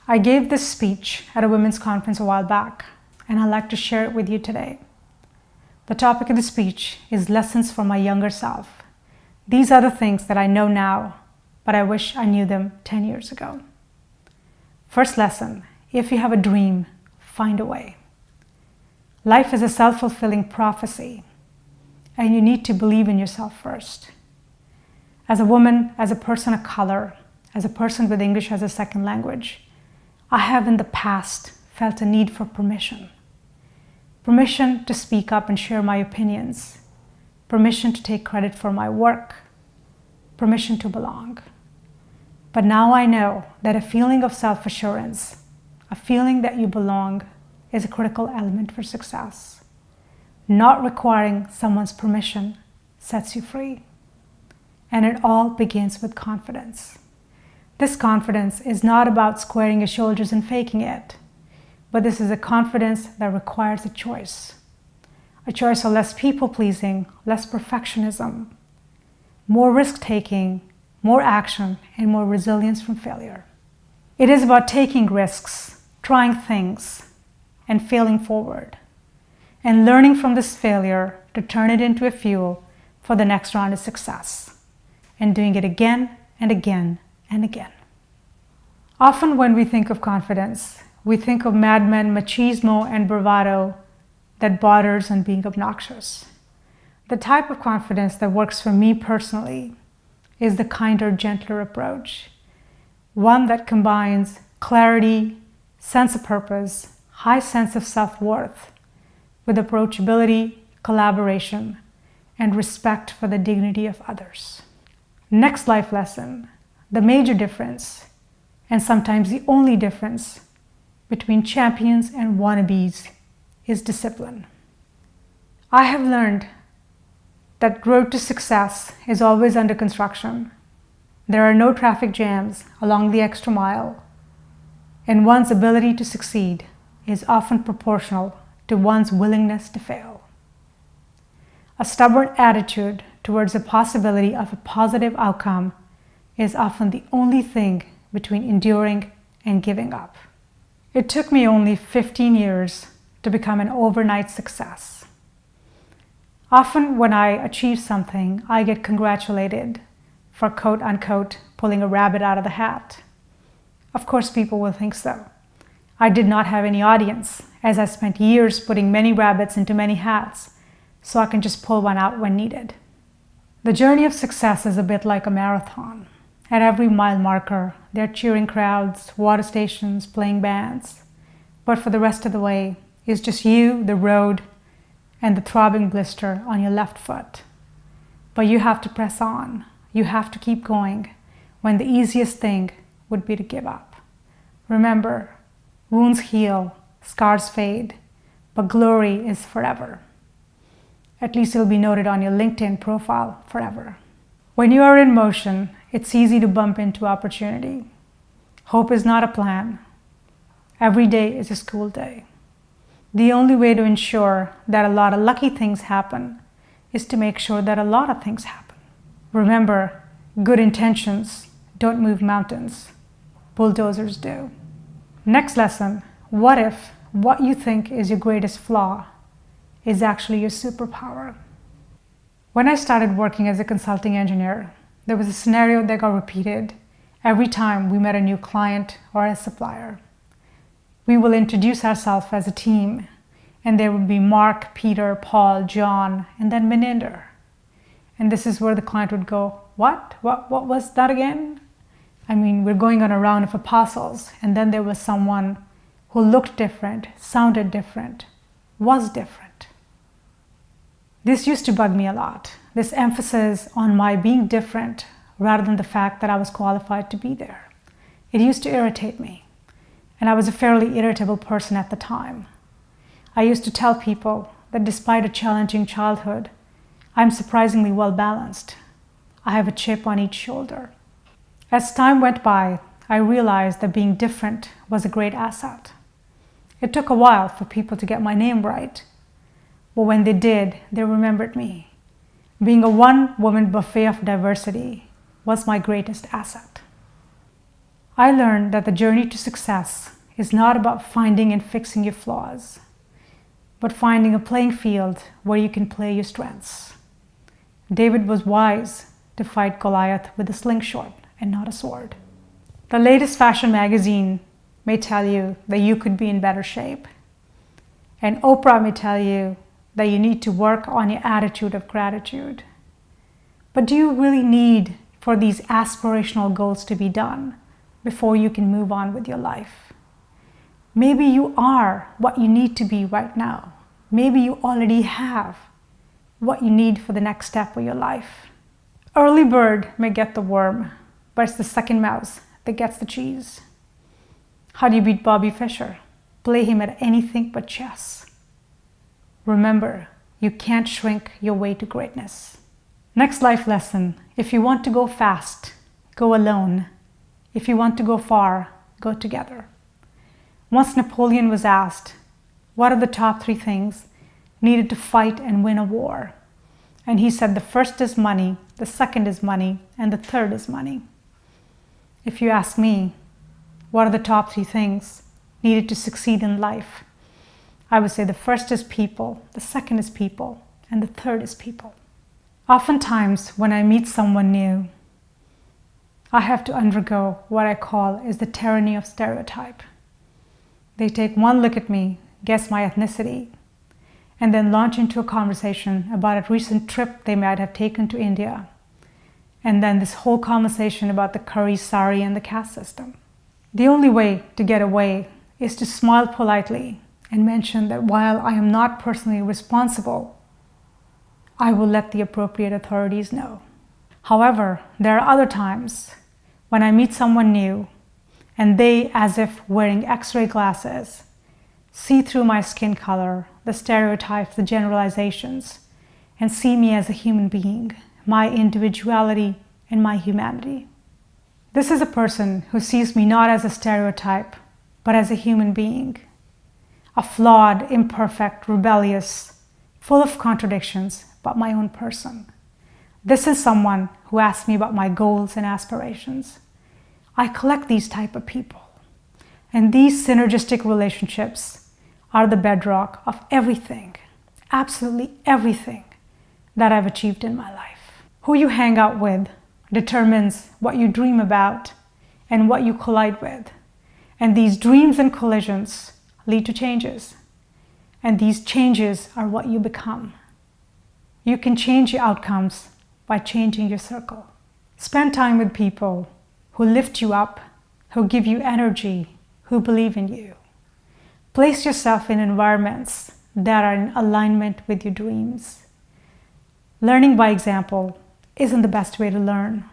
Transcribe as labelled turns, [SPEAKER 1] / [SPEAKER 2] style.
[SPEAKER 1] I gave this speech at a women's conference a while back, and I'd like to share it with you today. The topic of the speech is lessons for my younger self. These are the things that I know now, but I wish I knew them 10 years ago. First lesson, if you have a dream, find a way. Life is a self-fulfilling prophecy, and you need to believe in yourself first. As a woman, as a person of color, as a person with English as a second language, I have in the past felt a need for permission. Permission to speak up and share my opinions. Permission to take credit for my work. Permission to belong. But now I know that a feeling of self-assurance, a feeling that you belong, is a critical element for success. Not requiring someone's permission sets you free. And it all begins with confidence. This confidence is not about squaring your shoulders and faking it, but this is a confidence that requires a choice. A choice of less people-pleasing, less perfectionism, more risk-taking, more action, and more resilience from failure. It is about taking risks, trying things, and failing forward, and learning from this failure to turn it into a fuel for the next round of success, and doing it again and again and again. Often when we think of confidence, we think of madmen machismo and bravado that borders on being obnoxious. The type of confidence that works for me personally is the kinder, gentler approach, one that combines clarity, sense of purpose, high sense of self-worth with approachability, collaboration, and respect for the dignity of others. Next life lesson, the major difference, and sometimes the only difference between champions and wannabes is discipline. I have learned that road to success is always under construction. There are no traffic jams along the extra mile, and one's ability to succeed is often proportional to one's willingness to fail. A stubborn attitude towards the possibility of a positive outcome is often the only thing between enduring and giving up. It took me only 15 years to become an overnight success. Often when I achieve something, I get congratulated for quote-unquote pulling a rabbit out of the hat. Of course, people will think so. I did not have any audience, as I spent years putting many rabbits into many hats, so I can just pull one out when needed. The journey of success is a bit like a marathon. At every mile marker, there are cheering crowds, water stations, playing bands. But for the rest of the way, it's just you, the road, and the throbbing blister on your left foot. But you have to press on. You have to keep going, when the easiest thing would be to give up. Remember, wounds heal, scars fade, but glory is forever. At least it'll be noted on your LinkedIn profile forever. When you are in motion, it's easy to bump into opportunity. Hope is not a plan. Every day is a school day. The only way to ensure that a lot of lucky things happen is to make sure that a lot of things happen. Remember, good intentions don't move mountains. Bulldozers do. Next lesson, what if what you think is your greatest flaw is actually your superpower? When I started working as a consulting engineer, there was a scenario that got repeated every time we met a new client or a supplier. We will introduce ourselves as a team, and there would be Mark, Peter, Paul, John, and then Maninder. And this is where the client would go, what was that again? I mean, we're going on a round of apostles, and then there was someone who looked different, sounded different, was different. This used to bug me a lot, this emphasis on my being different rather than the fact that I was qualified to be there. It used to irritate me, and I was a fairly irritable person at the time. I used to tell people that despite a challenging childhood, I'm surprisingly well balanced. I have a chip on each shoulder. As time went by, I realized that being different was a great asset. It took a while for people to get my name right, but when they did, they remembered me. Being a one-woman buffet of diversity was my greatest asset. I learned that the journey to success is not about finding and fixing your flaws, but finding a playing field where you can play your strengths. David was wise to fight Goliath with a slingshot and not a sword. The latest fashion magazine may tell you that you could be in better shape, and Oprah may tell you that you need to work on your attitude of gratitude. But do you really need for these aspirational goals to be done before you can move on with your life? Maybe you are what you need to be right now. Maybe you already have what you need for the next step of your life. Early bird may get the worm, but it's the second mouse that gets the cheese. How do you beat Bobby Fischer? Play him at anything but chess. Remember, you can't shrink your way to greatness. Next life lesson: if you want to go fast, go alone. If you want to go far, go together. Once Napoleon was asked, what are the top 3 things needed to fight and win a war? And he said the first is money, the second is money, and the third is money. If you ask me, what are the top 3 things needed to succeed in life? I would say the first is people, the second is people, and the third is people. Oftentimes, when I meet someone new, I have to undergo what I call is the tyranny of stereotype. They take one look at me, guess my ethnicity, and then launch into a conversation about a recent trip they might have taken to India. And then this whole conversation about the curry, sari, and the caste system. The only way to get away is to smile politely and mention that while I am not personally responsible, I will let the appropriate authorities know. However, there are other times when I meet someone new and they, as if wearing X-ray glasses, see through my skin color, the stereotypes, the generalizations, and see me as a human being, my individuality and my humanity. This is a person who sees me not as a stereotype, but as a human being, a flawed, imperfect, rebellious, full of contradictions, but my own person. This is someone who asks me about my goals and aspirations. I collect these type of people. And these synergistic relationships are the bedrock of everything, absolutely everything that I've achieved in my life. Who you hang out with determines what you dream about and what you collide with. And these dreams and collisions lead to changes. And these changes are what you become. You can change your outcomes by changing your circle. Spend time with people who lift you up, who give you energy, who believe in you. Place yourself in environments that are in alignment with your dreams. Learning by example isn't the best way to learn.